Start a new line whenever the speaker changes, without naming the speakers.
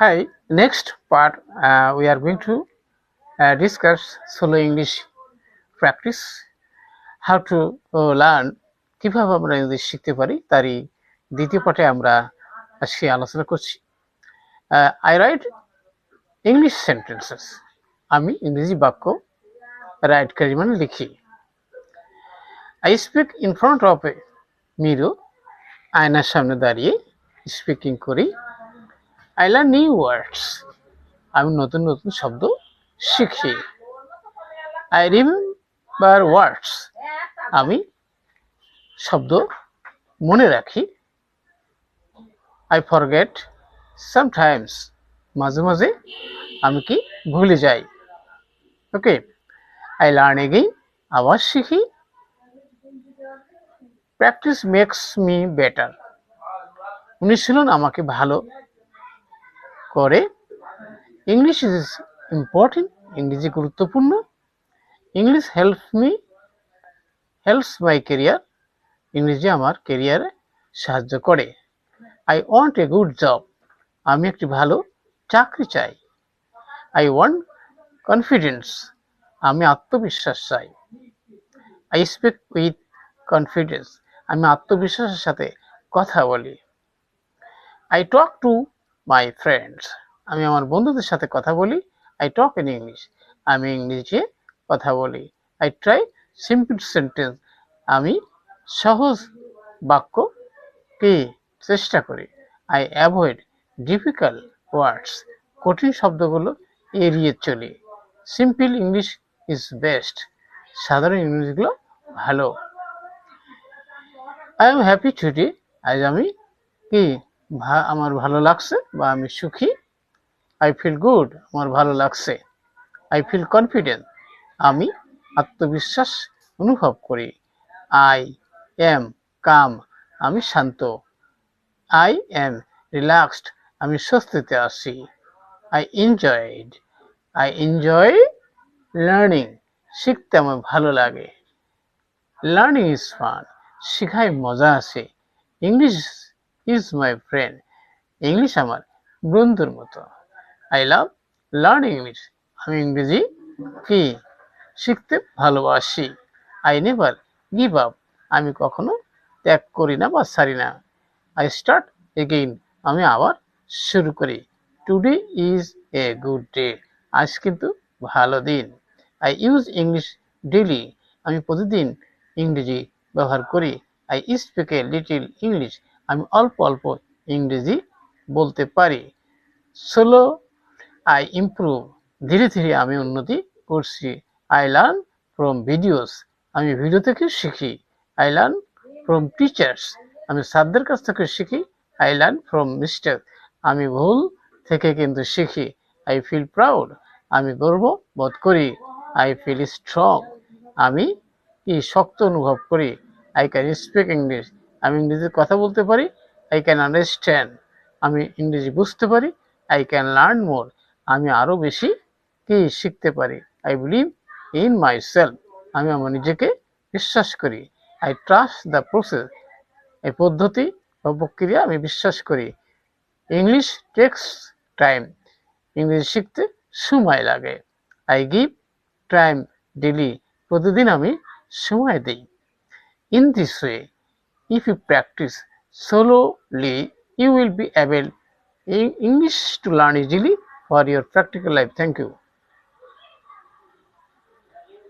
Hi, next part we are going to discuss solo English practice, how to learn কিভাবে আমরা English শিখতে পারি তারই দ্বিতীয় পাঠে আমরা আজকে আলোচনা করছি। I write English sentences. আমি ইংরেজি বাক্য রাইট করি মানে লিখি। I speak in front of a mirror. আয়নার সামনে দাঁড়িয়ে স্পিকিং করি। I learn new words. আমি নতুন নতুন শব্দ শিখি। I remember words. আমি শব্দ মনে রাখি। I forget sometimes. মাঝে মাঝে আমি কি ভুলে যাই। ওকে, I learn again. আবার শিখি। Practice makes me better. অনুশীলন আমাকে ভালো করে। English is important. ইংরেজি গুরুত্বপূর্ণ। English helps my career. ইংরেজি আমার ক্যারিয়ারে সাহায্য করে। I want a good job. আমি একটি ভালো চাকরি চাই। I want confidence. আমি আত্মবিশ্বাস চাই। I speak with confidence. আমি আত্মবিশ্বাসের সাথে কথা বলি। I talk to my friends. আমি আমার বন্ধুদের সাথে কথা বলি। I talk in English. আমি ইংরেজিতে কথা বলি। I try simple sentence. আমি সহজ বাক্য কি চেষ্টা করি। I avoid difficult words. কঠিন শব্দগুলো এড়িয়ে চলি। Simple English is best. সাধারণ ইংরেজিগুলো ভালো। I am happy today. আজ আমি কি আমার ভালো লাগছে বা আমি সুখী। I feel good. আমার ভালো লাগছে। I feel confident. আমি আত্মবিশ্বাস অনুভব করি। I am calm. আমি শান্ত। I am relaxed. আমি স্বস্তিতে আছি। I enjoy learning. শিখতে আমার ভালো লাগে। Learning is fun. শিখায় মজা আছে। English is my friend. English আমার বন্ধুর মতো। I love learning English. আমি ইংরেজি কি শিখতে ভালোবাসি। I never give up. আমি কখনো ত্যাগ করি না বা ছাড়ি না। I start again. আমি আবার শুরু করি। Today is a good day. আজ কিন্তু ভালো দিন। I use English daily. আমি প্রতিদিন ইংরেজি ব্যবহার করি। I speak a little English. আমি অল্প অল্প ইংরেজি বলতে পারি। Slowly I improve. ধীরে ধীরে আমি উন্নতি করছি। I learn from videos. আমি ভিডিও থেকে শিখি। I learn from teachers. আমি স্যারদের কাছ থেকে শিখি। I learn from mistakes. আমি ভুল থেকে কিন্তু শিখি। I feel proud. আমি গর্ব বোধ করি। I feel strong. আমি কি শক্ত অনুভব করি। I can speak English. আমি ইংরেজিতে কথা বলতে পারি। I can understand. আমি ইংরেজি বুঝতে পারি। I can learn more. আমি আরো বেশি কি শিখতে পারি। I believe in myself. আমি আমার নিজেকে বিশ্বাস করি। I trust the process. এই পদ্ধতি বা প্রক্রিয়া আমি বিশ্বাস করি। English takes time. ইংরেজি শিখতে সময় লাগে। I give time daily. প্রতিদিন আমি সময় দিই। In this way, if you practice slowly, you will be able English to learn easily for your practical life. Thank you.